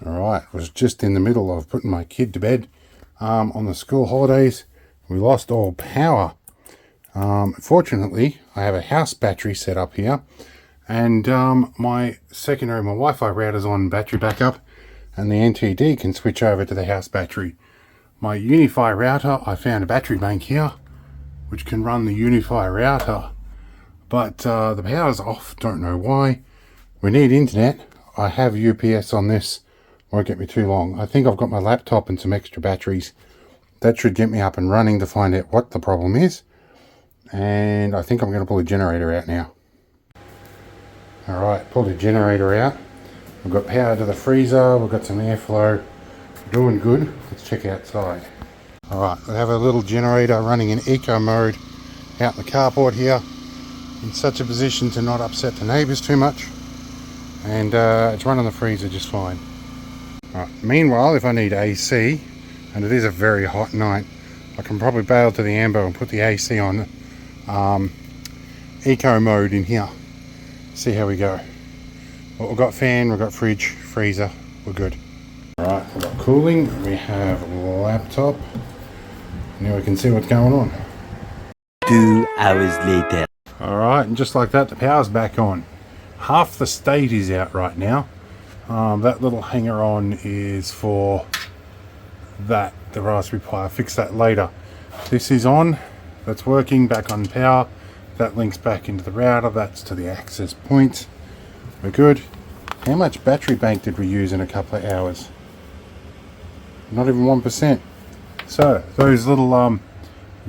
Alright, I was just in the middle of putting my kid to bed on the school holidays. We lost all power. Fortunately, I have a house battery set up here, and my Wi-Fi router's on battery backup, and the NTD can switch over to the house battery. My Uni-Fi router, I found a battery bank here, which can run the Uni-Fi router, but the power's off, don't know why. We need internet. I have UPS on this, won't get me too long. I think I've got my laptop and some extra batteries. That should get me up and running to find out what the problem is. And I think I'm going to pull the generator out now. Alright, pull the generator out. We've got power to the freezer, we've got some airflow. Doing good. Let's check outside. Alright, we have a little generator running in eco mode out in the carport here, in such a position to not upset the neighbours too much. And it's running the freezer just fine. Right. Meanwhile, if I need AC, and it is a very hot night, I can probably bail to the ambo and put the AC on eco mode in here. See how we go. Well, we've got fan, we've got fridge, freezer, we're good. Alright, we've got cooling, we have a laptop. Now we can see what's going on. 2 hours later. Alright, and just like that, the power's back on. Half the state is out right now. That little hanger on is for the Raspberry Pi. I'll fix that later. This is on, that's working, back on power. That links back into the router, that's to the access point. We're good. How much battery bank did we use in a couple of hours? Not even 1%. So, those little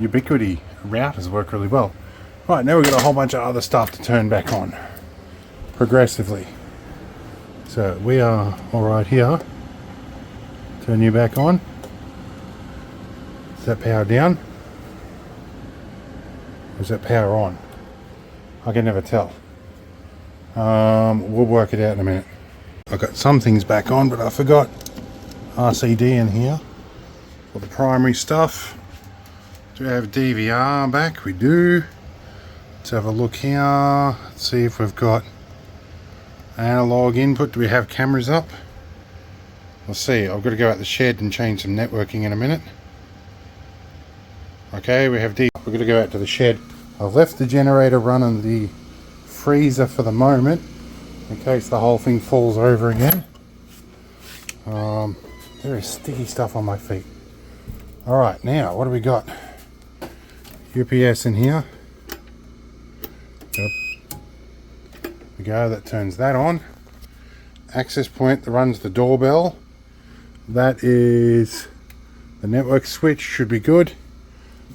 Ubiquity routers work really well. Right, now we've got a whole bunch of other stuff to turn back on progressively. So we are all right here. Turn you back on. Is that power down? Or is that power on? I can never tell. We'll work it out in a minute. I've got some things back on, but I forgot RCD in here for the primary stuff. Do we have DVR back? We do. Let's have a look here. Let's see if we've got analog input. Do we have cameras up? We'll see. I've got to go out the shed and change some networking in a minute. Okay, we have we're going to go out to the shed. I've left the generator running the freezer for the moment in case the whole thing falls over again. There is sticky stuff on my feet. Alright, now what do we got? UPS in here. Yep. We go, that turns that on. Access point that runs the doorbell. That is the network switch, should be good.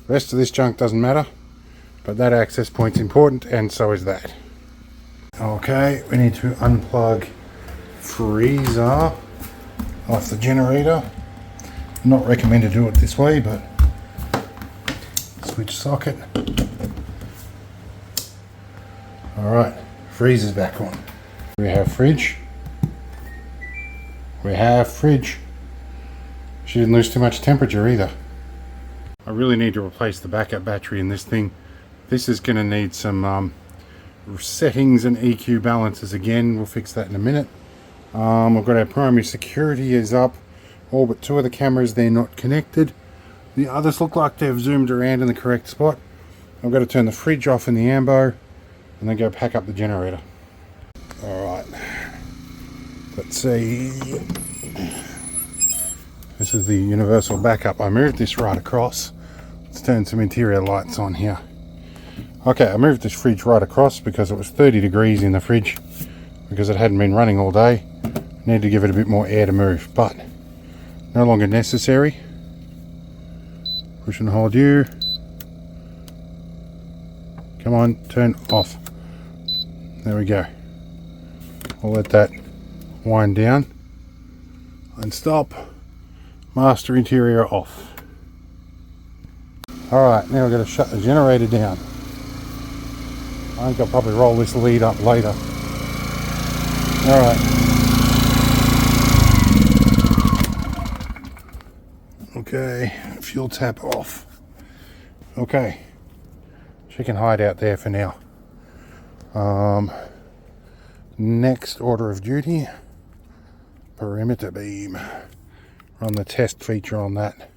The rest of this junk doesn't matter, but that access point's important, and so is that. Okay, we need to unplug freezer off the generator. Not recommended to do it this way, but switch socket. Alright, freezer's back on. We have fridge. We have fridge. She didn't lose too much temperature either. I really need to replace the backup battery in this thing. This is going to need some settings and EQ balances again. We'll fix that in a minute. We've got our primary security is up. All but 2 of the cameras, they're not connected. The others look like they've zoomed around in the correct spot. I've got to turn the fridge off in the ambo and then go pack up the generator. Alright, let's see. This is the universal backup. I moved this right across. Let's turn some interior lights on here. Okay, I moved this fridge right across because it was 30 degrees in the fridge because it hadn't been running all day. Need to give it a bit more air to move, but no longer necessary. Push and hold you. Come on, turn off. There we go. We'll let that wind down and stop. Master interior off. Alright, now we've got to shut the generator down. I think I'll probably roll this lead up later. Alright. Okay, fuel tap off. Okay, she can hide out there for now. Next order of duty, perimeter beam. Run the test feature on that.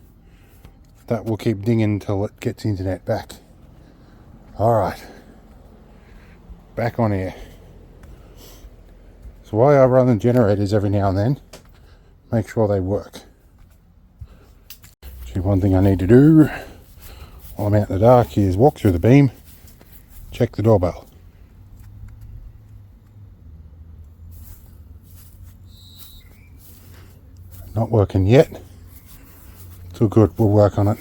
That will keep dinging until it gets internet back. Alright, back on here. So why I run the generators every now and then, make sure they work. Actually, one thing I need to do while I'm out in the dark is walk through the beam, check the doorbell. Not working yet. Too good, we'll work on it.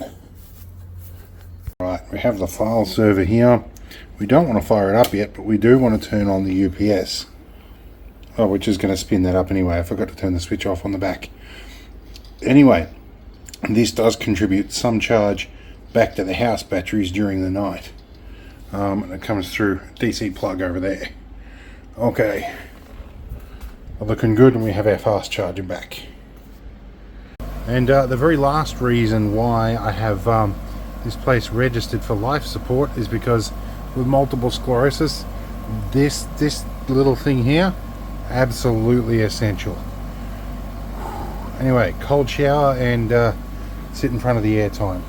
Right, we have the file server here. We don't want to fire it up yet, but we do want to turn on the UPS. Oh, which is going to spin that up anyway. I forgot to turn the switch off on the back. Anyway, this does contribute some charge back to the house batteries during the night. And it comes through DC plug over there. Okay. Looking good, and we have our fast charger back. And the very last reason why I have this place registered for life support is because with multiple sclerosis, this little thing here, absolutely essential. Anyway, cold shower and sit in front of the airtime.